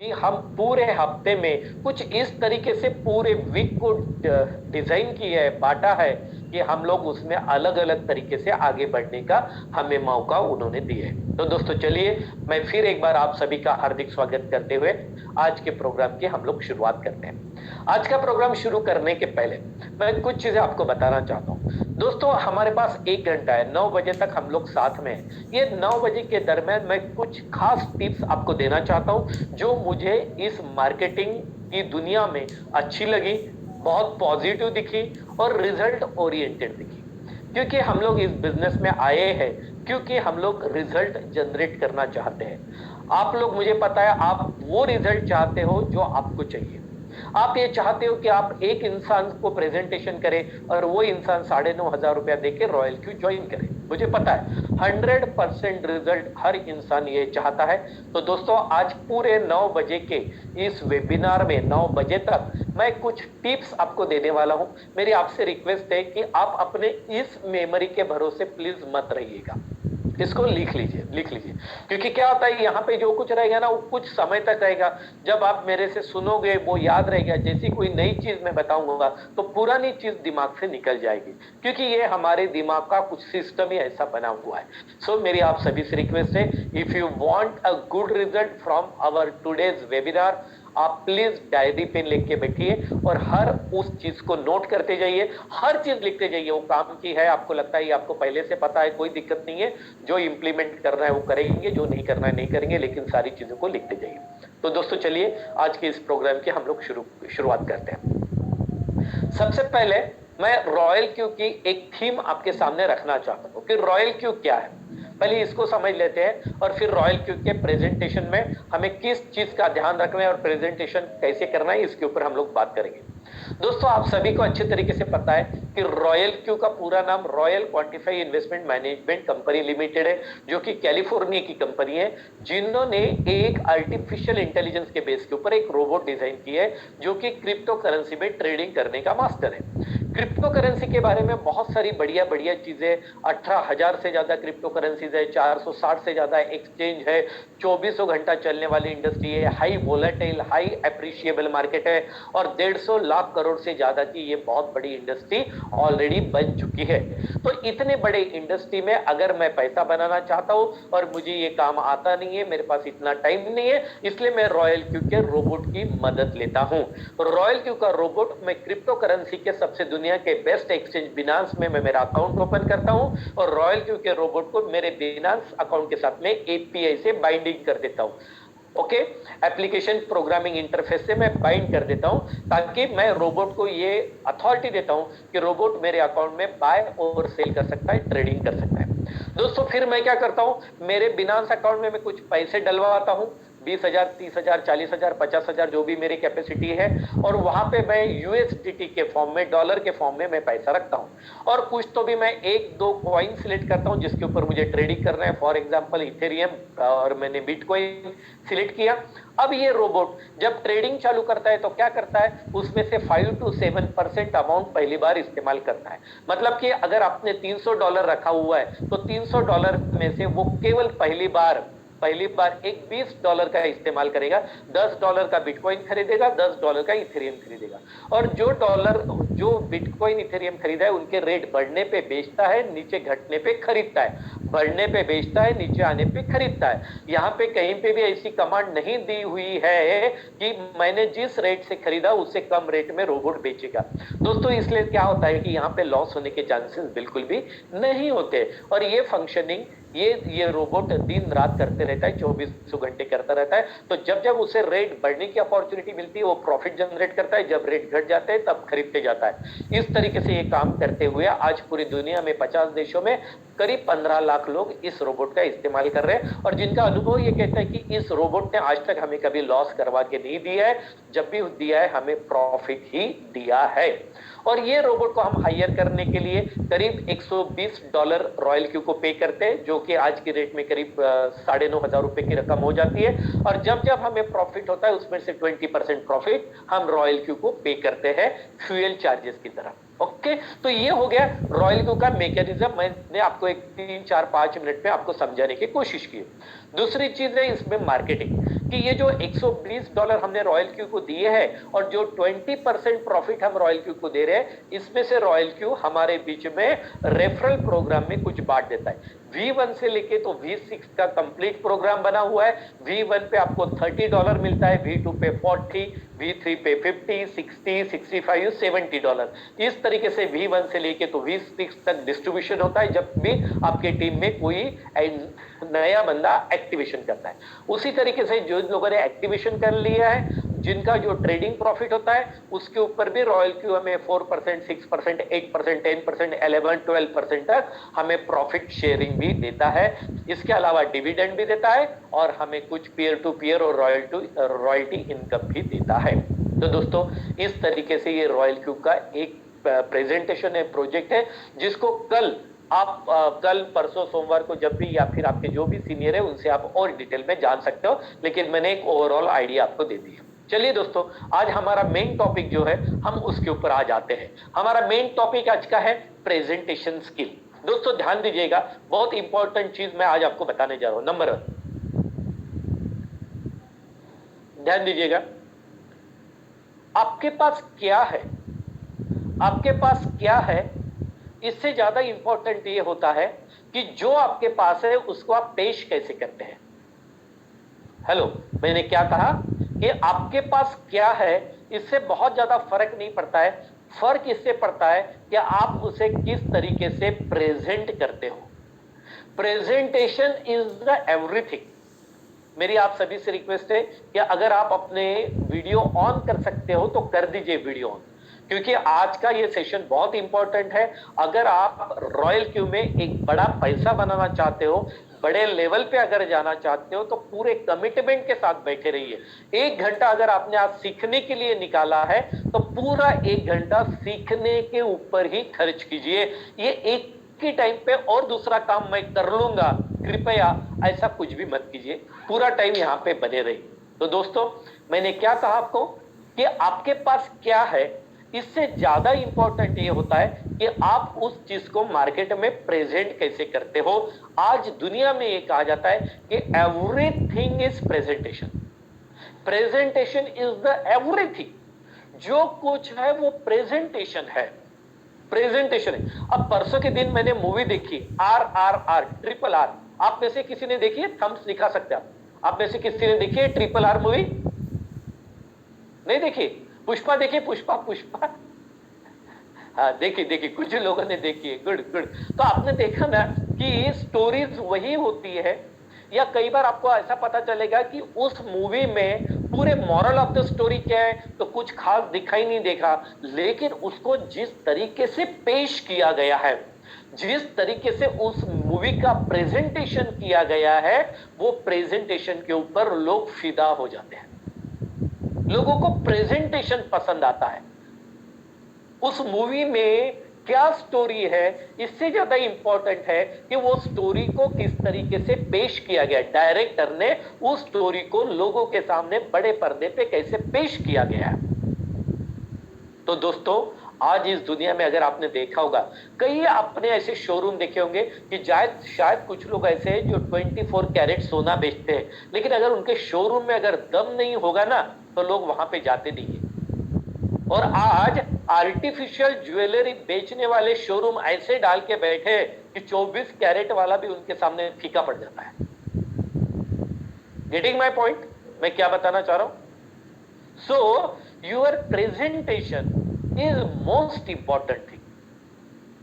कि हम पूरे हफ्ते में कुछ इस तरीके से पूरे वीक को डिजाइन किया है, बांटा है कि हम लोग उसमें अलग अलग तरीके से आगे बढ़ने का हमें मौका उन्होंने दिया है। तो दोस्तों चलिए, मैं फिर एक बार आप सभी का हार्दिक स्वागत करते हुए आज के प्रोग्राम की हम लोग शुरुआत करते हैं। आज का प्रोग्राम शुरू करने के पहले मैं कुछ चीजें आपको बताना चाहता हूँ। दोस्तों, हमारे पास 1 घंटा है, 9 बजे तक हम लोग साथ में हैं। ये 9 बजे के दरमियान मैं कुछ खास टिप्स आपको देना चाहता हूँ जो मुझे इस मार्केटिंग की दुनिया में अच्छी लगी, बहुत पॉजिटिव दिखी और रिजल्ट ओरिएंटेड दिखी। क्योंकि हम लोग इस बिजनेस में आए हैं, क्योंकि हम लोग रिजल्ट जनरेट करना चाहते हैं। आप लोग, मुझे पता है, आप वो रिजल्ट चाहते हो जो आपको चाहिए। आप ये चाहते हो कि आप एक इंसान को प्रेजेंटेशन करें और वो इंसान 9,500 रुपया देके रॉयल क्यू ज्वाइन करे। मुझे पता है 100% रिजल्ट हर इंसान ये चाहता है। तो दोस्तों, आज पूरे 9 बजे के इस वेबिनार में 9 बजे तक मैं कुछ टिप्स आपको देने वाला हूं। मेरी आपसे रिक्वेस्ट है कि आप अपने इस मेमोरी के भरोसे प्लीज मत रहिएगा। इसको लिख लीजिए, लिख लीजिए। क्योंकि क्या होता है, यहाँ पे जो कुछ रहेगा ना वो कुछ समय तक रहेगा। जब आप मेरे से सुनोगे वो याद रहेगा। जैसी कोई नई चीज मैं बताऊंगा तो पुरानी चीज दिमाग से निकल जाएगी, क्योंकि ये हमारे दिमाग का कुछ सिस्टम ही ऐसा बना हुआ है। सो मेरी आप सभी से रिक्वेस्ट है, if you want a good result from our today's webinar, आप प्लीज डायरी पेन लेके बैठिए और हर उस चीज को नोट करते जाइए, हर चीज लिखते जाइए। वो काम की है, आपको लगता है आपको पहले से पता है, कोई दिक्कत नहीं है। जो इंप्लीमेंट करना है वो करेंगे, जो नहीं करना है नहीं करेंगे, लेकिन सारी चीजों को लिखते जाइए। तो दोस्तों चलिए, आज के इस प्रोग्राम की हम लोग शुरुआत करते हैं। सबसे पहले मैं रॉयल क्यू की एक थीम आपके सामने रखना चाहता हूं कि रॉयल क्यू क्या है। पहले इसको समझ लेते हैं और फिर रॉयल क्यू के प्रेजेंटेशन में हमें किस चीज का ध्यान रखना है और प्रेजेंटेशन कैसे करना है, इसके ऊपर हम लोग बात करेंगे। दोस्तों, आप सभी को अच्छे तरीके से पता है कि रॉयल क्यू का पूरा नाम royal quantify investment management company limited है, जो कि कैलिफोर्निया की कंपनी है, जिन्होंने एक आर्टिफिशियल इंटेलिजेंस के बेस के ऊपर एक रोबोट डिजाइन की है जो कि क्रिप्टो करेंसी में ट्रेडिंग करने का मास्टर है। क्रिप्टो करेंसी के बारे में बहुत सारी बढ़िया बढ़िया चीजें, 18,000 से ज्यादा क्रिप्टो करेंसीज है, 460 से ज्यादा एक्सचेंज है, 2400 घंटा चलने वाली इंडस्ट्री है, high volatile high appreciable market है और 150 लाख करोड़ से ज्यादा की ये बहुत बड़ी इंडस्ट्री ऑलरेडी बन चुकी है। तो इतने बड़े इंडस्ट्री में अगर मैं पैसा बनाना चाहता हूं और मुझे ये काम आता नहीं है, मेरे पास इतना टाइम नहीं है, इसलिए मैं रॉयल क्यू के रोबोट की मदद लेता हूं। रॉयल क्यू का रोबोट, मैं क्रिप्टो करेंसी के सबसे दुनिया के बेस्ट एक्सचेंज बिनांस में मैं मेरा अकाउंट ओपन करता हूं और रॉयल क्यू के रोबोट को मेरे बिनांस अकाउंट के साथ में एपीआई से बाइंडिंग कर देता हूं। ओके, एप्लीकेशन प्रोग्रामिंग इंटरफेस से मैं बाइंड कर देता हूं, ताकि मैं रोबोट को ये अथॉरिटी देता हूं कि रोबोट मेरे अकाउंट में बाय और सेल कर सकता है, ट्रेडिंग कर सकता है। दोस्तों, फिर मैं क्या करता हूं, मेरे बिनांस अकाउंट में मैं कुछ पैसे डलवाता हूं, 20,000 30,000 40,000 50,000 जो भी मेरी कैपेसिटी है, और वहां पे मैं यूएसडीटी के फॉर्म में, डॉलर के फॉर्म में मैं पैसा रखता हूं। और कुछ तो भी मैं एक दो कॉइन सिलेक्ट करता हूं जिसके ऊपर मुझे ट्रेडिंग करना है, फॉर एग्जांपल इथेरियम, और मैंने बिटकॉइन सिलेक्ट किया। अब ये रोबोट जब ट्रेडिंग चालू करता है तो क्या करता है, उसमें से 5 to 7% अमाउंट पहली बार इस्तेमाल करता है। मतलब कि अगर आपने $300 रखा हुआ है तो $300 में से वो केवल पहली बार एक $20 का इस्तेमाल करेगा। $10 का बिटकॉइन खरीदेगा, $10 का इथेरियम खरीदेगा। और जो बिटकॉइन इथेरियम खरीदा है उनके रेट बढ़ने पे बेचता है, नीचे घटने पे खरीदता है, बढ़ने पे बेचता है, नीचे आने पे खरीदता है। यहाँ पे कहीं पे भी ऐसी कमांड नहीं दी हुई है कि मैंने जिस रेट से खरीदा उससे कम रेट में रोबोट बेचेगा। दोस्तों, इसलिए क्या होता है कि यहाँ पे लॉस होने के चांसेस बिल्कुल भी नहीं होते। और ये फंक्शनिंग ये रोबोट दिन रात करते रहता है, 24 घंटे करता रहता है। तो जब जब उसे रेट बढ़ने की अपॉर्चुनिटी मिलती है वो प्रॉफिट जनरेट करता है, जब रेट घट जाते हैं तब खरीदते जाता है। इस तरीके से ये काम करते हुए आज पूरी दुनिया में 50 देशों में करीब 15 लाख लोग इस रोबोट का इस्तेमाल कर रहे हैं। और जिनका अनुभव ये कहता है कि इस रोबोट ने आज तक हमें कभी लॉस करवा के नहीं दिया है, जब भी दिया है हमें प्रॉफिट ही दिया है। और ये रोबोट को हम हायर करने के लिए करीब $120 रॉयल क्यू को पे करते हैं, जो कि आज की रेट में करीब 9,500 रुपए की रकम हो जाती है। और जब जब हमें प्रॉफिट होता है उसमें से 20% प्रॉफिट हम रॉयल क्यू को पे करते हैं, फ्यूल चार्जेस की तरह। ओके, तो ये हो गया रॉयल क्यू का मैकेनिज्म। मैंने आपको एक 3 4 5 मिनट में आपको समझाने की कोशिश की। दूसरी चीज है इसमें मार्केटिंग, कि ये जो $120 हमने रॉयल क्यू को दिए हैं और जो 20% प्रॉफिट हम रॉयल क्यू को दे रहे हैं, इसमें से रॉयल क्यू हमारे बीच में रेफरल प्रोग्राम में कुछ बांट देता है। V1 से लेके तो V6 का कंप्लीट प्रोग्राम बना हुआ है। V1 पे आपको $30 मिलता है, V2 पे 40, V3 पे 50, 60, 65, $70। इस तरीके से V1 से लेके तो V6 तक डिस्ट्रीब्यूशन होता है जब भी आपके टीम में कोई नया बंदा एक्टिवेशन करता है। उसी तरीके से जो लोगों ने एक्टिवेशन कर लिया है, जिनका जो ट्रेडिंग प्रॉफिट होता है, उसके ऊपर भी रॉयल क्यू हमें 4%, 6%, 8%, 10%, 11, 12% तक हमें प्रॉफिट शेयरिंग भी देता है। इसके अलावा डिविडेंड भी देता है और हमें कुछ पीयर टू पीयर और रॉयल्टी इनकम भी देता है। तो दोस्तों, इस तरीके से ये रॉयल क्यू का एक प्रेजेंटेशन है, प्रोजेक्ट है, जिसको आप कल परसों सोमवार को जब भी, या फिर आपके जो भी सीनियर है उनसे आप और डिटेल में जान सकते हो, लेकिन मैंने एक ओवरऑल आइडिया आपको दे दी है। चलिए दोस्तों, आज हमारा मेन टॉपिक जो है, हम उसके ऊपर आ जाते हैं। हमारा मेन टॉपिक आज का है प्रेजेंटेशन स्किल। दोस्तों ध्यान दीजिएगा, बहुत इंपॉर्टेंट चीज मैं आज आपको बताने जा रहा हूं। नंबर 1, ध्यान दीजिएगा, आपके पास क्या है, आपके पास क्या है, इससे ज्यादा इंपॉर्टेंट ये होता है कि जो आपके पास है उसको आप पेश कैसे करते हैं। हेलो, मैंने क्या कहा कि आपके पास क्या है, इससे बहुत ज्यादा फर्क नहीं पड़ता है। फर्क इससे पड़ता है कि आप उसे किस तरीके से प्रेजेंट करते हो। Presentation is the everything. मेरी आप सभी से रिक्वेस्ट है कि अगर आप अपने वीडियो ऑन कर सकते हो तो कर दीजिए वीडियो ऑन, क्योंकि आज का ये सेशन बहुत इंपॉर्टेंट है। अगर आप रॉयल क्यू में एक बड़ा पैसा बनाना चाहते हो, बड़े लेवल पे अगर जाना चाहते हो, तो पूरे कमिटमेंट के साथ बैठे रहिए। 1 घंटा अगर आपने आज सीखने के लिए निकाला है तो पूरा 1 घंटा सीखने के ऊपर ही खर्च कीजिए। ये एक के टाइम पे और दूसरा काम मैं कर लूंगा, कृपया ऐसा कुछ भी मत कीजिए। पूरा टाइम यहां पे बने रहिए। तो दोस्तों, मैंने क्या कहा आपको कि आपके पास क्या है, इससे ज्यादा इंपॉर्टेंट ये होता है कि आप उस चीज को मार्केट में प्रेजेंट कैसे करते हो। आज दुनिया में ये कहा जाता है कि everything is presentation. Presentation is the everything. जो कुछ है वो प्रेजेंटेशन है, प्रेजेंटेशन है। अब परसों के दिन मैंने मूवी देखी RRR, ट्रिपल आर। आप में से किसी ने देखी है? थम्स दिखा सकते हैं आप में से किसी ने देखी है ट्रिपल आर मूवी? नहीं देखी? पुष्पा देखी? पुष्पा हाँ देखी, कुछ लोगों ने देखी है। Good good. तो आपने देखा ना कि स्टोरीज वही होती है, या कई बार आपको ऐसा पता चलेगा कि उस मूवी में पूरे मॉरल ऑफ द स्टोरी क्या है तो कुछ खास दिखाई नहीं देखा, लेकिन उसको जिस तरीके से पेश किया गया है, जिस तरीके से उस मूवी का प्रेजेंटेशन किया गया है, वो प्रेजेंटेशन के ऊपर लोग फिदा हो जाते हैं। लोगों को प्रेजेंटेशन पसंद आता है। उस मूवी में क्या स्टोरी है, इससे ज्यादा इंपॉर्टेंट है कि वो स्टोरी को किस तरीके से पेश किया गया, डायरेक्टर ने उस स्टोरी को लोगों के सामने बड़े पर्दे पे कैसे पेश किया गया है। तो दोस्तों, आज इस दुनिया में अगर आपने देखा होगा, कई आपने ऐसे शोरूम देखे होंगे कि शायद कुछ लोग ऐसे हैं जो 24 कैरेट सोना बेचते हैं, लेकिन अगर उनके शोरूम में अगर दम नहीं होगा ना तो लोग वहां पे जाते नहीं है। और आज आर्टिफिशियल ज्वेलरी बेचने वाले शोरूम ऐसे डाल के बैठे कि 24 कैरेट वाला भी उनके सामने फीका पड़ जाता है। Getting my point? मैं क्या बताना चाह रहा हूं? So your presentation is most important thing.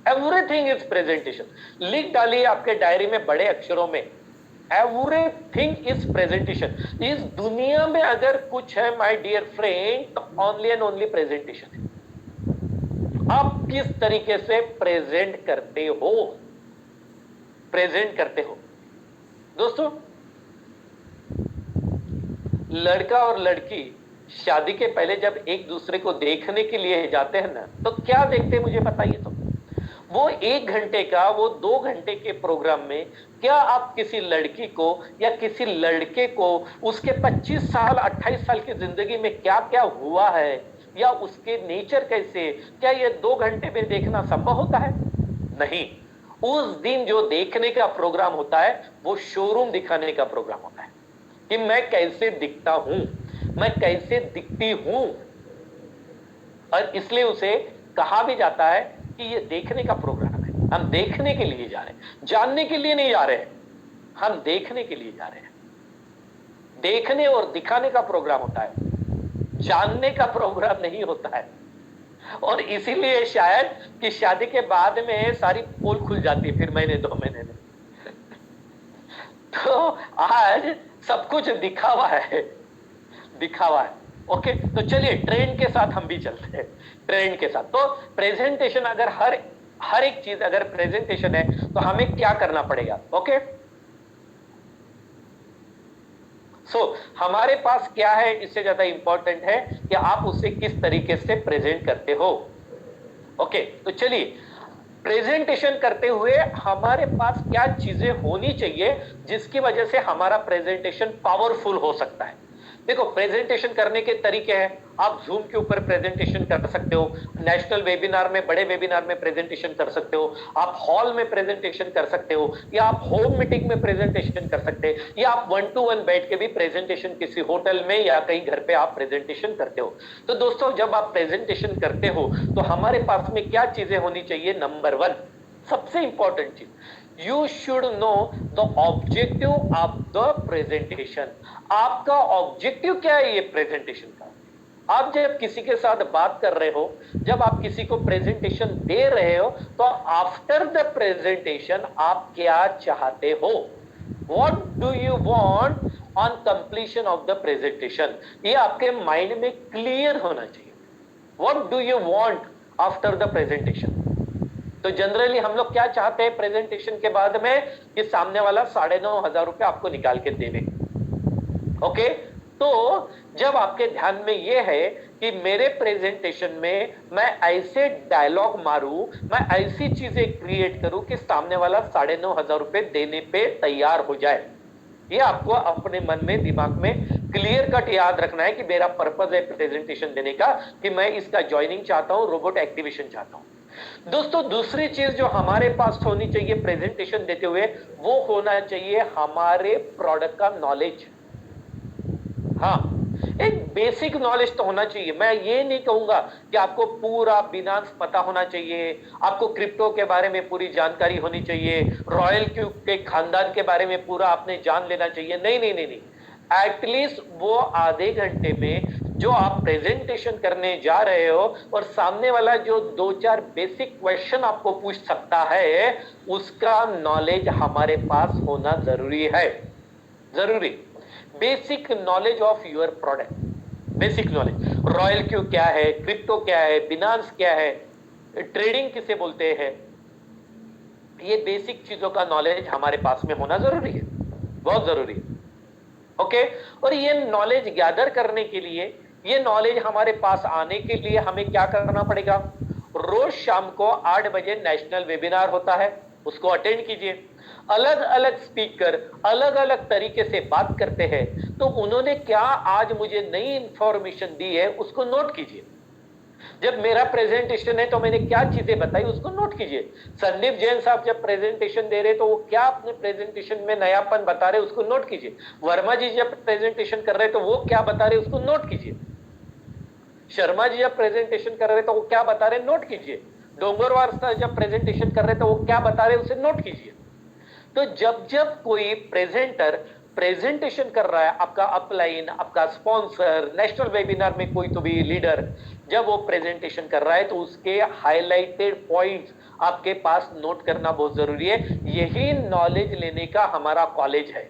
Everything is presentation. लिख डालिए आपके डायरी में बड़े अक्षरों में, एवरीथिंग इज प्रेजेंटेशन। इस दुनिया में अगर कुछ है माय डियर फ्रेंड, तो ओनली एंड ओनली प्रेजेंटेशन है। आप किस तरीके से प्रेजेंट करते हो, प्रेजेंट करते हो। दोस्तों, लड़का और लड़की शादी के पहले जब एक दूसरे को देखने के लिए जाते हैं ना, तो क्या देखते हैं मुझे बताइए। तो वो 1 घंटे का, वो 2 घंटे के प्रोग्राम में क्या आप किसी लड़की को या किसी लड़के को उसके 25 साल 28 साल की जिंदगी में क्या क्या हुआ है या उसके नेचर कैसे, क्या ये 2 घंटे में देखना संभव होता है? नहीं। उस दिन जो देखने का प्रोग्राम होता है वो शोरूम दिखाने का प्रोग्राम होता है कि मैं कैसे दिखता हूं, मैं कैसे दिखती हूं। और इसलिए उसे कहा भी जाता है कि ये देखने का प्रोग्राम है, हम देखने के लिए जा रहे हैं, जानने के लिए नहीं जा रहे हैं, हम देखने के लिए जा रहे हैं। देखने और दिखाने का प्रोग्राम होता है, जानने का प्रोग्राम नहीं होता है। और इसीलिए शायद कि शादी के बाद में सारी पोल खुल जाती है फिर महीने 2 महीने में। तो आज सब कुछ दिखावा है, दिखावा है। ओके, तो चलिए ट्रेंड के साथ हम भी चलते हैं, ट्रेंड के साथ। तो प्रेजेंटेशन, अगर हर एक चीज अगर प्रेजेंटेशन है तो हमें क्या करना पड़ेगा? ओके, हमारे पास क्या है, इससे ज्यादा इंपॉर्टेंट है कि आप उसे किस तरीके से प्रेजेंट करते हो। ओके, तो चलिए प्रेजेंटेशन करते हुए हमारे पास क्या चीजें होनी चाहिए जिसकी वजह से हमारा प्रेजेंटेशन पावरफुल हो सकता है। देखो, प्रेजेंटेशन करने के तरीके हैं। आप जूम के ऊपर प्रेजेंटेशन कर सकते हो, नेशनल वेबिनार में, बड़े वेबिनार में प्रेजेंटेशन कर सकते हो, आप हॉल में प्रेजेंटेशन कर सकते हो, या आप होम मीटिंग में प्रेजेंटेशन कर सकते हैं, या आप 1-to-1 बैठ के भी प्रेजेंटेशन किसी होटल में या कहीं घर पे आप प्रेजेंटेशन करते हो। तो दोस्तों, जब आप प्रेजेंटेशन करते हो तो हमारे पास में क्या चीजें होनी चाहिए? नंबर 1, सबसे इंपॉर्टेंट चीज, you should know the objective of the presentation। आपका ऑब्जेक्टिव क्या है ये प्रेजेंटेशन का? आप जब किसी के साथ बात कर रहे हो, जब आप किसी को प्रेजेंटेशन दे रहे हो, तो आफ्टर द प्रेजेंटेशन आप क्या चाहते हो? What do you want on completion of the presentation? ये आपके माइंड में क्लियर होना चाहिए। What do you want after the presentation? तो जनरली हम लोग क्या चाहते हैं प्रेजेंटेशन के बाद में? कि सामने वाला 9,500 रुपए आपको निकाल के देवे। ओके, तो जब आपके ध्यान में ये है कि मेरे प्रेजेंटेशन में मैं ऐसे डायलॉग मारूं, मैं ऐसी चीजें क्रिएट करूं कि सामने वाला 9,500 रुपए देने पे तैयार हो जाए, ये आपको अपने मन में, दिमाग में क्लियर कट याद रखना है कि मेरा पर्पस है प्रेजेंटेशन देने का, कि मैं इसका ज्वाइनिंग चाहता हूं, रोबोट एक्टिवेशन चाहता हूं। दोस्तों, दूसरी चीज जो हमारे पास होनी चाहिए प्रेजेंटेशन देते हुए, वो होना चाहिए हमारे प्रोडक्ट का नॉलेज। हाँ, एक बेसिक नॉलेज तो होना चाहिए। मैं ये नहीं कहूंगा कि आपको पूरा बिनांस पता होना चाहिए, आपको क्रिप्टो के बारे में पूरी जानकारी होनी चाहिए, रॉयल क्यू के खानदान के बारे में पूरा आपने जान लेना चाहिए। नहीं नहीं नहीं नहीं, एटलीस्ट वो आधे घंटे में जो आप प्रेजेंटेशन करने जा रहे हो और सामने वाला जो 2-4 बेसिक क्वेश्चन आपको पूछ सकता है, उसका नॉलेज हमारे पास होना जरूरी है। जरूरी basic knowledge of your product, basic knowledge, royal Q क्या है, क्रिप्टो क्या है, बिनांस क्या है, ट्रेडिंग किसे बोलते हैं, ये बेसिक चीजों का नॉलेज हमारे पास में होना जरूरी है, बहुत जरूरी है। ओके, और ये नॉलेज गैदर करने के लिए, ये नॉलेज हमारे पास आने के लिए हमें क्या करना पड़ेगा? रोज शाम को 8 बजे नेशनल वेबिनार होता है, उसको अटेंड कीजिए। अलग अलग स्पीकर अलग अलग तरीके से बात करते हैं, तो उन्होंने क्या आज मुझे नई इंफॉर्मेशन दी है उसको नोट कीजिए। जब मेरा प्रेजेंटेशन है तो मैंने क्या चीजें बताई उसको नोट कीजिए। संदीप जैन साहब जब प्रेजेंटेशन दे रहे तो वो क्या अपने प्रेजेंटेशन में नयापन बता रहे उसको नोट कीजिए। वर्मा जी जब प्रेजेंटेशन कर रहे तो वो क्या बता रहे उसको नोट कीजिए। शर्मा जी जब प्रेजेंटेशन कर रहे तो वो क्या बता रहे नोट कीजिए। डोंगरवार साहब जब प्रेजेंटेशन कर रहे तो वो क्या बता रहे उसे नोट कीजिए। तो जब जब कोई प्रेजेंटर प्रेजेंटेशन कर रहा है, आपका अपलाइन, आपका स्पॉन्सर, नेशनल वेबिनार में कोई तो भी लीडर जब वो प्रेजेंटेशन कर रहा है, तो उसके हाईलाइटेड पॉइंट्स आपके पास नोट करना बहुत जरूरी है। यही नॉलेज लेने का हमारा कॉलेज है।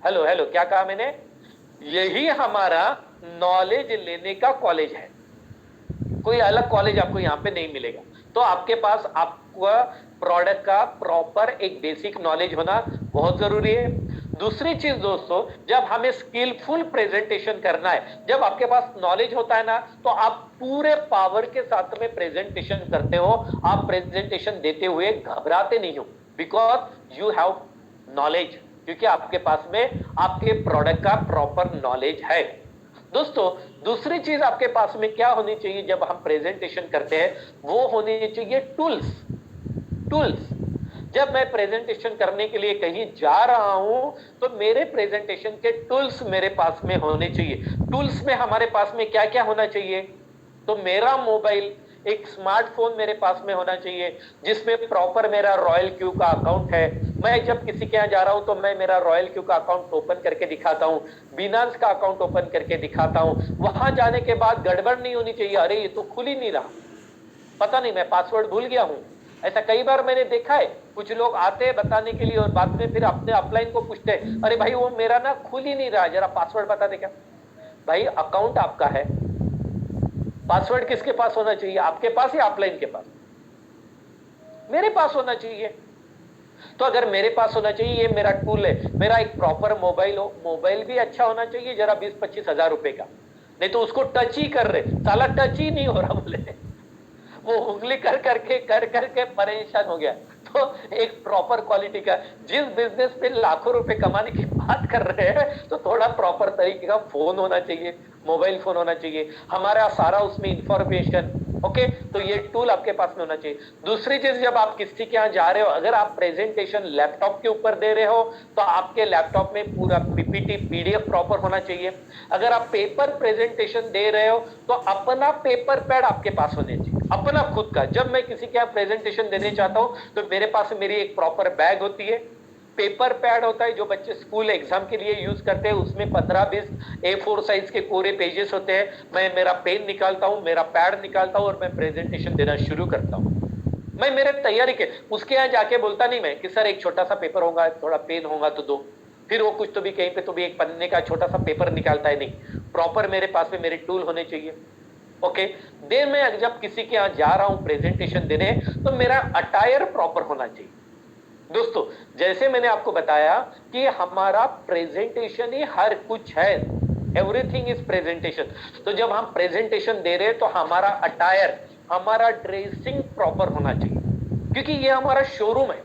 हेलो हेलो, क्या कहा मैंने? यही हमारा नॉलेज लेने का कॉलेज है, कोई अलग कॉलेज आपको यहां पे नहीं मिलेगा। तो आपके पास आपका प्रोडक्ट का प्रॉपर एक बेसिक नॉलेज होना बहुत जरूरी है। दूसरी चीज दोस्तों, जब हमें स्किलफुल प्रेजेंटेशन करना है, जब आपके पास नॉलेज होता है ना, तो आप पूरे पावर के साथ में प्रेजेंटेशन करते हो। आप प्रेजेंटेशन देते हुए घबराते नहीं हो, बिकॉज यू हैव नॉलेज, क्योंकि आपके पास में आपके प्रोडक्ट का प्रॉपर नॉलेज है। दोस्तों, दूसरी चीज आपके पास में क्या होनी चाहिए जब हम प्रेजेंटेशन करते हैं? वो होनी चाहिए टूल्स। टूल्स जब मैं प्रेजेंटेशन करने के लिए कहीं जा रहा हूं तो मेरे प्रेजेंटेशन के टूल्स मेरे पास में होने चाहिए। टूल्स में हमारे पास में क्या क्या होना चाहिए? तो मेरा मोबाइल, एक स्मार्टफोन मेरे पास में होना चाहिए जिसमें प्रॉपर मेरा रॉयल क्यू का अकाउंट है। मैं जब किसी के यहाँ जा रहा हूं तो मैं मेरा रॉयल क्यू का अकाउंट ओपन करके दिखाता हूं, बिनांस का अकाउंट ओपन करके दिखाता हूं। वहां जाने के बाद गड़बड़ नहीं होनी चाहिए, अरे ये तो खुल ही नहीं रहा, पता नहीं मैं पासवर्ड भूल गया हूं। ऐसा कई बार मैंने देखा है, कुछ लोग आते हैं बताने के लिए और बाद में फिर अपने अपलाइन को पूछते हैं, अरे भाई वो मेरा ना खुल ही नहीं रहा, जरा पासवर्ड बता दे क्या। भाई अकाउंट आपका है, पासवर्ड किसके पास होना चाहिए? आपके पास या अपलाइन के पास? मेरे पास होना चाहिए। तो अगर मेरे पास होना चाहिए, ये मेरा टूल है, मेरा एक प्रॉपर मोबाइल हो, मोबाइल भी अच्छा होना चाहिए, जरा 20-25 हजार रुपए का, नहीं तो उसको टच ही कर रहे, साला टच ही नहीं हो रहा बोले, वो उंगली कर करके परेशान हो गया। तो एक प्रॉपर क्वालिटी का, जिस बिजनेस में लाखों रुपए कमाने की बात कर रहे हैं तो थोड़ा प्रॉपर तरीके का फोन होना चाहिए, मोबाइल फोन होना चाहिए, हमारा सारा उसमें इंफॉर्मेशन। ओके, तो ये टूल आपके पास में होना चाहिए। दूसरी चीज, जब आप किसी के यहाँ जा रहे हो, अगर आप प्रेजेंटेशन लैपटॉप के ऊपर दे रहे हो तो आपके लैपटॉप में पूरा पीपीटी पीडीएफ प्रॉपर होना चाहिए। अगर आप पेपर प्रेजेंटेशन दे रहे हो तो अपना पेपर पैड आपके पास होने चाहिए, अपना खुद का। जब मैं किसी के यहाँ प्रेजेंटेशन देने चाहता हूं तो मेरे पास मेरी एक प्रॉपर बैग होती है, पेपर पैड होता है जो बच्चे स्कूल एग्जाम के लिए यूज करते हैं, उसमें 15-20 A4 साइज के पूरे पेजेस होते हैं। मैं मेरा पेन निकालता हूं, मेरा पैड निकालता हूं और मैं प्रेजेंटेशन देना शुरू करता हूं। मैं मेरे तैयारी के, उसके यहाँ जाके बोलता नहीं मैं कि सर एक छोटा सा पेपर होगा, थोड़ा पेन होगा तो दो, फिर वो कुछ तो भी कहीं पे तो भी एक पन्ने का छोटा सा पेपर निकालता है, नहीं, प्रॉपर मेरे पास में मेरे टूल होने चाहिए। ओके, देन मैं जब किसी के यहाँ जा रहा हूं प्रेजेंटेशन देने तो मेरा अटायर प्रॉपर होना चाहिए। दोस्तों, जैसे मैंने आपको बताया कि हमारा प्रेजेंटेशन ही हर कुछ है, एवरीथिंग इज प्रेजेंटेशन। तो जब हम प्रेजेंटेशन दे रहे हैं तो हमारा अटायर, हमारा ड्रेसिंग प्रॉपर होना चाहिए, क्योंकि ये हमारा शोरूम है,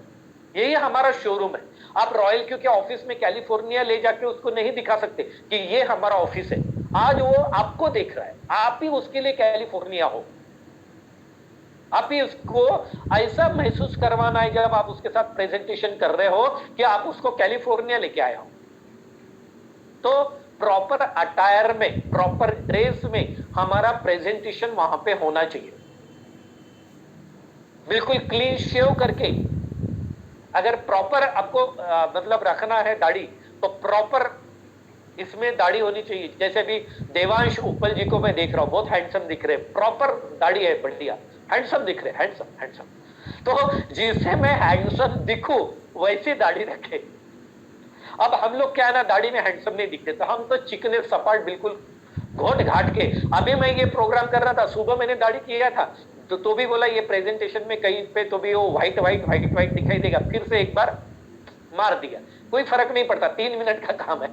यही हमारा शोरूम है। आप रॉयल क्यू के ऑफिस में कैलिफोर्निया ले जाके उसको नहीं दिखा सकते कि ये हमारा ऑफिस है। आज वो आपको देख रहा है, आप ही उसके लिए कैलिफोर्निया हो, आप ही उसको ऐसा महसूस करवाना है जब आप उसके साथ प्रेजेंटेशन कर रहे हो कि आप उसको कैलिफोर्निया लेके आए हो। तो प्रॉपर अटायर में, प्रॉपर ड्रेस में हमारा प्रेजेंटेशन वहां पे होना चाहिए, बिल्कुल क्लीन शेव करके। अगर प्रॉपर आपको मतलब रखना है दाढ़ी तो प्रॉपर इसमें दाढ़ी होनी चाहिए। जैसे भी देवांश उपल जी को मैं देख रहा हूं, बहुत हैंडसम दिख रहे, प्रॉपर दाढ़ी है, बढ़िया हैंडसम दिख रहे, हैंडसम हैंडसम। तो जिससे मैं हैंडसम दिखूं वैसी दाढ़ी रखे। अब हम लोग क्या है ना, दाढ़ी में हैंडसम नहीं दिखते, तो हम तो चिकने सपाट बिल्कुल घोट घाट के। अभी मैं ये प्रोग्राम कर रहा था, सुबह मैंने दाढ़ी किया था तो भी बोला ये प्रेजेंटेशन में कहीं पे तो भी वो व्हाइट व्हाइट व्हाइट व्हाइट दिखाई देगा, फिर से एक बार मार दिया, कोई फर्क नहीं पड़ता, 3 मिनट का काम है।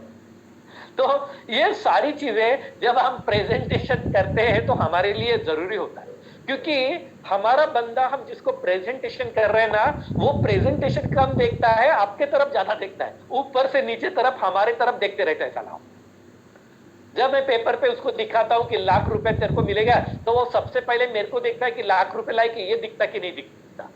तो ये सारी चीजें जब हम प्रेजेंटेशन करते हैं तो हमारे लिए जरूरी होता है, क्योंकि हमारा बंदा, हम जिसको प्रेजेंटेशन कर रहे हैं ना, वो प्रेजेंटेशन कम देखता है, आपके तरफ ज्यादा देखता है, ऊपर से नीचे तरफ हमारे तरफ देखते रहता है साला। जब मैं पेपर पे उसको दिखाता हूं कि लाख रुपए तेरे को मिलेगा, तो वो सबसे पहले मेरे को देखता है कि लाख रुपए लायक ये दिखता कि नहीं दिखता,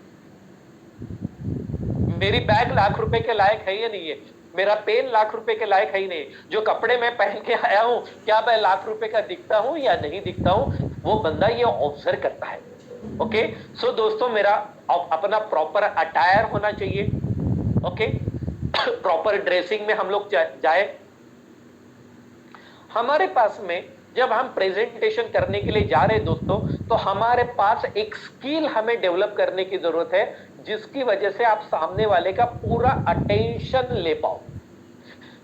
मेरी बैग लाख रुपए के लायक है या नहीं है, मेरा पेन लाख रुपए के लायक है ही नहीं, जो कपड़े मैं पहन के आया हूं क्या मैं लाख रुपए का दिखता हूं या नहीं दिखता हूं, वो बंदा ये ऑब्जर्व करता है। ओके, सो दोस्तों, मेरा अपना प्रॉपर अटायर होना चाहिए। ओके, प्रॉपर ड्रेसिंग में हम लोग जाए। हमारे पास में जब हम प्रेजेंटेशन करने के लिए जा रहे हैं दोस्तों, तो हमारे पास एक स्किल हमें डेवलप करने की जरूरत है, जिसकी वजह से आप सामने वाले का पूरा अटेंशन ले पाओ।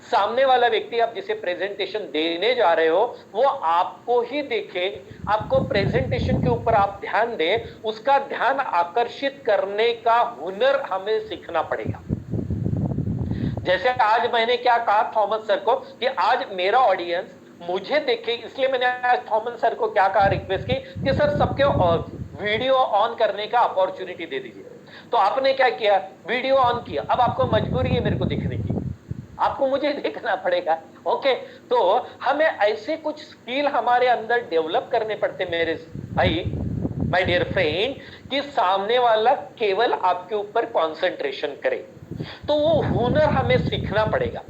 सामने वाला व्यक्ति, आप जिसे प्रेजेंटेशन देने जा रहे हो, वो आपको ही देखे, आपको प्रेजेंटेशन के ऊपर आप ध्यान दें, उसका ध्यान आकर्षित करने का हुनर हमें सीखना पड़ेगा। जैसे आज मैंने क्या कहा थॉमस सर को कि आज मेरा ऑडियंस मुझे देखे, इसलिए मैंने आज थॉमस सर को क्या कहा, रिक्वेस्ट की कि सर सबके वीडियो ऑन करने का अपॉर्चुनिटी दे दीजिए। तो आपने क्या किया, वीडियो ऑन किया। अब आपको मजबूरी है मेरे को दिखने की, आपको मुझे देखना पड़ेगा। ओके, तो हमें ऐसे कुछ स्किल हमारे अंदर डेवलप करने पड़ते मेरे भाई, माय डियर फ्रेंड, कि सामने वाला केवल आपके ऊपर कंसंट्रेशन करे। तो वो हुनर हमें सीखना पड़ेगा।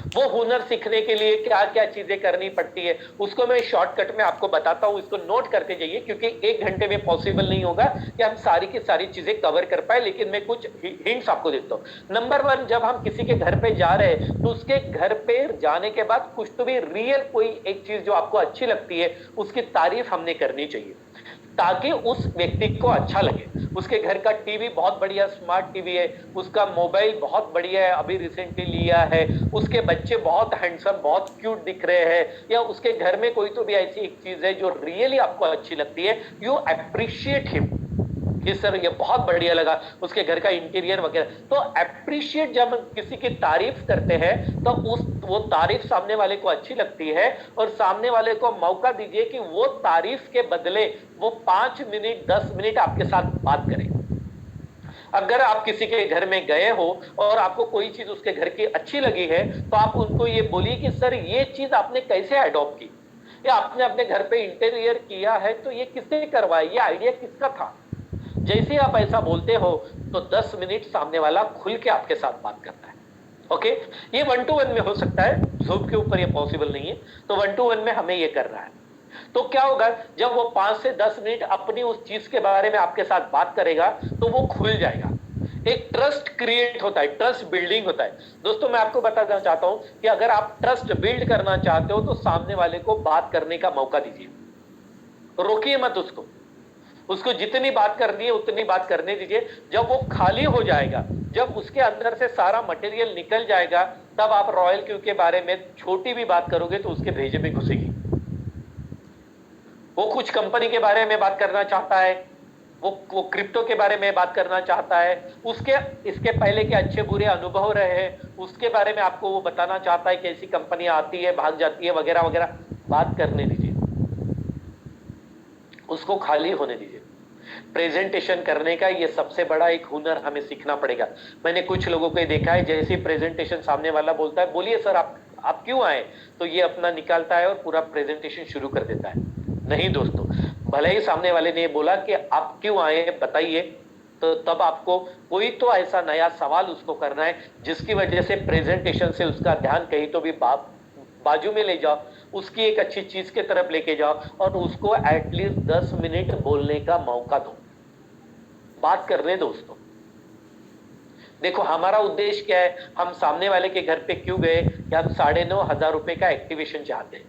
वो हुनर सीखने के लिए क्या क्या चीजें करनी पड़ती है उसको मैं शॉर्टकट में आपको बताता हूं, इसको नोट करके जाइए, क्योंकि 1 घंटे में पॉसिबल नहीं होगा कि हम सारी की सारी चीजें कवर कर पाए, लेकिन मैं कुछ हिंट्स आपको देता हूं। नंबर 1, जब हम किसी के घर पे जा रहे हैं तो उसके घर पे जाने के बाद कुछ तो भी रियल कोई एक चीज जो आपको अच्छी लगती है उसकी तारीफ हमने करनी चाहिए, ताकि उस व्यक्ति को अच्छा लगे। उसके घर का टीवी बहुत बढ़िया स्मार्ट टीवी है, उसका मोबाइल बहुत बढ़िया है, अभी रिसेंटली लिया है, उसके बच्चे बहुत हैंडसम बहुत क्यूट दिख रहे हैं, या उसके घर में कोई तो भी ऐसी एक चीज है जो रियली आपको अच्छी लगती है, यू अप्रिशिएट हिम कि सर ये बहुत बढ़िया लगा, उसके घर का इंटीरियर वगैरह। तो अप्रिशिएट, जब हम किसी की तारीफ करते हैं तो वो तारीफ सामने वाले को अच्छी लगती है, और सामने वाले को मौका दीजिए कि वो तारीफ के बदले वो 5 मिनट 10 मिनट आपके साथ बात करे। अगर आप किसी के घर में गए हो और आपको कोई चीज उसके घर की अच्छी लगी है, तो आप उनको ये बोलिए कि सर ये चीज आपने कैसे अडॉप्ट की, या आपने अपने घर पे इंटीरियर किया है तो ये किसने करवाया, ये आइडिया किसका था। जैसे आप ऐसा बोलते हो तो 10 मिनट सामने वाला खुल के आपके साथ बात करता है। ओके, ये 1 to 1 में हो सकता है, जूम के ऊपर ये पॉसिबल नहीं है, तो 1 to 1 में हमें ये करना है। तो क्या होगा, जब वो 5 से 10 मिनट अपनी उस चीज के बारे में आपके साथ बात करेगा तो वो खुल जाएगा, एक ट्रस्ट क्रिएट होता है, ट्रस्ट बिल्डिंग होता है। दोस्तों मैं आपको बताना चाहता हूं कि अगर आप ट्रस्ट बिल्ड करना चाहते हो तो सामने वाले को बात करने का मौका दीजिए, रोकिए मत उसको जितनी बात करनी है उतनी बात करने दीजिए। जब वो खाली हो जाएगा, जब उसके अंदर से सारा मटेरियल निकल जाएगा, तब आप रॉयल क्यू के बारे में छोटी भी बात करोगे तो उसके भेजे में घुसेगी। वो कुछ कंपनी के बारे में बात करना चाहता है, वो क्रिप्टो के बारे में बात करना चाहता है, उसके इसके पहले के अच्छे बुरे अनुभव रहे हैं उसके बारे में आपको वो बताना चाहता है कि ऐसी कंपनियां आती है भाग जाती है वगैरह वगैरह। बात करने दीजिए, उसको खाली होने दीजिए। प्रेजेंटेशन करने का ये सबसे बड़ा एक हुनर हमें सीखना पड़ेगा। मैंने कुछ लोगों को देखा है, जैसे प्रेजेंटेशन सामने वाला बोलता है बोलिए सर आप क्यों आए, तो ये अपना निकालता है और पूरा प्रेजेंटेशन शुरू कर देता है। नहीं दोस्तों, भले ही सामने वाले ने बोला कि आप क्यों आए बताइए, तो तब आपको कोई तो ऐसा नया सवाल उसको करना है जिसकी वजह से प्रेजेंटेशन से उसका ध्यान कहीं तो भी बाजू में ले जाओ, उसकी एक अच्छी चीज के तरफ लेके जाओ और उसको एटलीस्ट 10 मिनट बोलने का मौका दो, बात करने दो उसको। देखो हमारा उद्देश्य क्या है, हम सामने वाले के घर पे क्यों गए कि हम 9,500 रुपए का एक्टिवेशन चाहते हैं।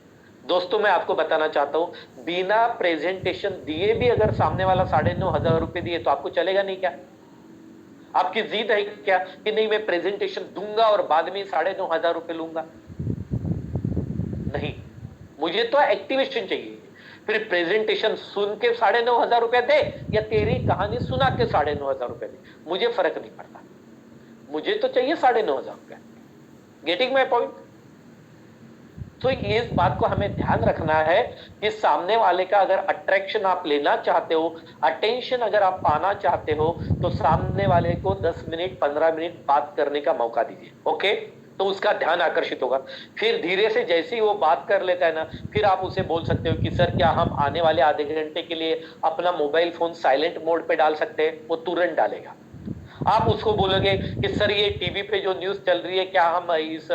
दोस्तों मैं आपको बताना चाहता हूं, बिना प्रेजेंटेशन दिए भी अगर सामने वाला 9,500 रुपए दिए तो आपको चलेगा नहीं क्या? आपकी जिद है क्या कि नहीं मैं प्रेजेंटेशन दूंगा और बाद में 9,500 रुपए लूंगा? नहीं, मुझे तो एक्टिवेशन चाहिए। फिर प्रेजेंटेशन सुन के 9,500 रुपए दे या तेरी कहानी सुना के 9,500 रुपए दे, मुझे फर्क नहीं पड़ता, मुझे तो चाहिए 9,500 रुपए। Getting my point? तो इस बात को हमें ध्यान रखना है कि सामने वाले का अगर अट्रैक्शन आप लेना चाहते हो, अटेंशन अगर आप पाना चाहते हो, तो सामने वाले को 10 मिनट 15 मिनट बात करने का मौका दीजिए। ओके, तो उसका ध्यान आकर्षित होगा। फिर धीरे से जैसे ही वो बात कर लेता है ना, फिर आप उसे बोल सकते हो कि सर क्या हम आने वाले आधे घंटे के लिए अपना मोबाइल फोन साइलेंट मोड पे डाल सकते हैं? वो तुरंत डालेगा। आप उसको बोलोगे कि सर ये टीवी पे जो न्यूज चल रही है क्या हम इस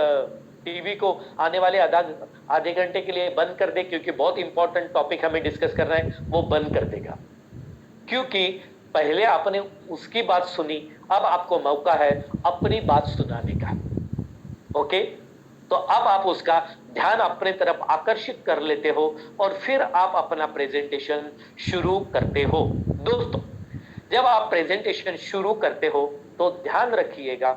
टीवी को आने वाले आधे घंटे के लिए बंद कर दे, क्योंकि बहुत इंपॉर्टेंट टॉपिक हमें डिस्कस करना है। वो बंद कर देगा, क्योंकि पहले आपने उसकी बात सुनी, अब आपको मौका है अपनी बात सुनाने का। ओके, तो अब आप उसका ध्यान अपने तरफ आकर्षित कर लेते हो और फिर आप अपना प्रेजेंटेशन शुरू करते हो। दोस्तों जब आप प्रेजेंटेशन शुरू करते हो तो ध्यान रखिएगा,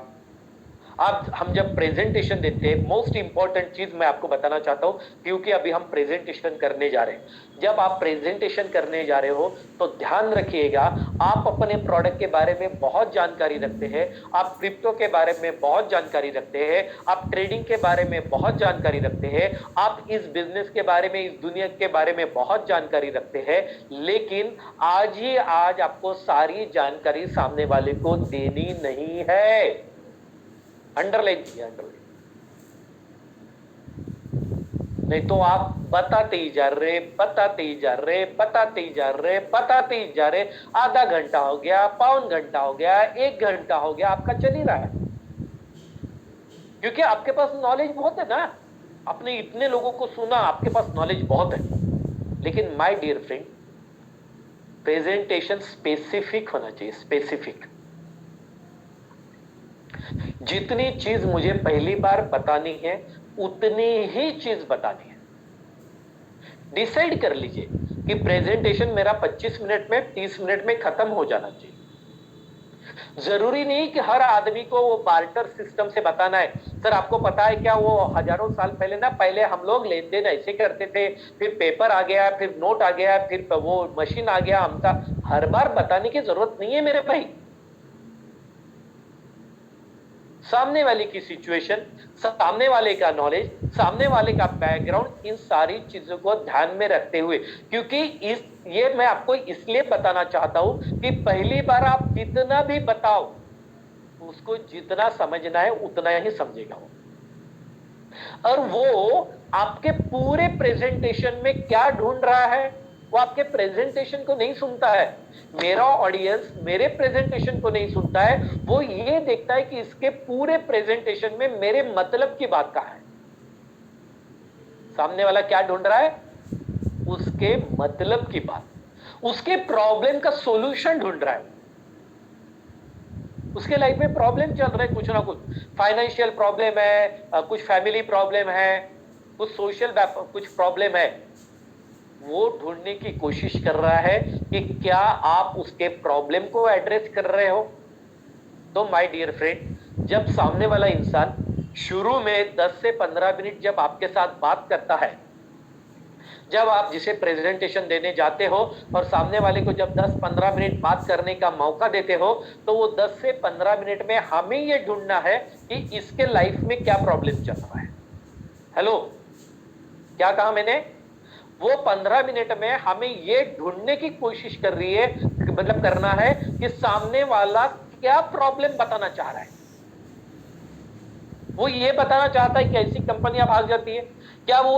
हम जब प्रेजेंटेशन देते हैं, मोस्ट इंपॉर्टेंट चीज मैं आपको बताना चाहता हूं, क्योंकि अभी हम प्रेजेंटेशन करने जा रहे हैं। जब आप प्रेजेंटेशन करने जा रहे हो तो ध्यान रखिएगा, आप अपने प्रोडक्ट के बारे में बहुत जानकारी रखते हैं, आप क्रिप्टो के बारे में बहुत जानकारी रखते हैं, आप ट्रेडिंग के बारे में बहुत जानकारी रखते हैं, आप इस बिजनेस के बारे में, इस दुनिया के बारे में बहुत जानकारी रखते हैं, लेकिन आज आपको सारी जानकारी सामने वाले को देनी नहीं है। अंडरलाइन किया, अंडरलाइन। नहीं तो आप बताते ही जा रहे, बताते ही जा रहे, बताते ही जा रहे, बताते ही जा रहे, आधा घंटा हो गया, पौन घंटा हो गया, 1 घंटा हो गया, आपका चल ही रहा है, क्योंकि आपके पास नॉलेज बहुत है ना, आपने इतने लोगों को सुना, आपके पास नॉलेज बहुत है। लेकिन my dear friend, presentation specific होना चाहिए, स्पेसिफिक। जितनी चीज मुझे पहली बार बतानी है उतनी ही चीज बतानी है। डिसाइड कर लीजिए कि प्रेजेंटेशन मेरा 25 मिनट में, 30 मिनट में खत्म हो जाना चाहिए। जरूरी नहीं कि हर आदमी को वो बार्टर सिस्टम से बताना है। सर आपको पता है क्या, वो हजारों साल पहले ना, पहले हम लोग लेन देन ऐसे करते थे, फिर पेपर आ गया, फिर नोट आ गया, फिर वो मशीन आ गया, हमका हर बार बताने की जरूरत नहीं है मेरे भाई। सामने वाले की सिचुएशन, सामने वाले का नॉलेज, सामने वाले का बैकग्राउंड, इन सारी चीजों को ध्यान में रखते हुए, क्योंकि ये मैं आपको इसलिए बताना चाहता हूं कि पहली बार आप जितना भी बताओ, उसको जितना समझना है उतना ही समझेगा वो, और वो आपके पूरे प्रेजेंटेशन में क्या ढूंढ रहा है, वो आपके प्रेजेंटेशन को नहीं सुनता है। मेरा ऑडियंस मेरे प्रेजेंटेशन को नहीं सुनता है, वो ये देखता है कि इसके पूरे प्रेजेंटेशन में मेरे मतलब की बात कहां है। सामने वाला क्या ढूंढ रहा है, उसके मतलब की बात, उसके प्रॉब्लम का सॉल्यूशन ढूंढ रहा है। उसके लाइफ में प्रॉब्लम चल रहा है, कुछ ना कुछ फाइनेंशियल प्रॉब्लम है, कुछ फैमिली प्रॉब्लम है, कुछ सोशल कुछ प्रॉब्लम है। वो ढूंढने की कोशिश कर रहा है कि क्या आप उसके प्रॉब्लम को एड्रेस कर रहे हो। तो माय डियर फ्रेंड, जब सामने वाला इंसान शुरू में 10 से 15 मिनट जब आपके साथ बात करता है, जब आप जिसे प्रेजेंटेशन देने जाते हो और सामने वाले को जब 10-15 मिनट बात करने का मौका देते हो, तो वो 10 से 15 मिनट में हमें ये ढूंढना है कि इसके लाइफ में क्या प्रॉब्लम चल रहा है। हेलो, क्या कहा मैंने? वो 15 मिनट में हमें ये ढूंढने की कोशिश कर रही है, मतलब करना है कि सामने वाला क्या प्रॉब्लम बताना चाह रहा है। वो ये बताना चाहता है कि ऐसी कंपनियां भाग जाती है क्या, वो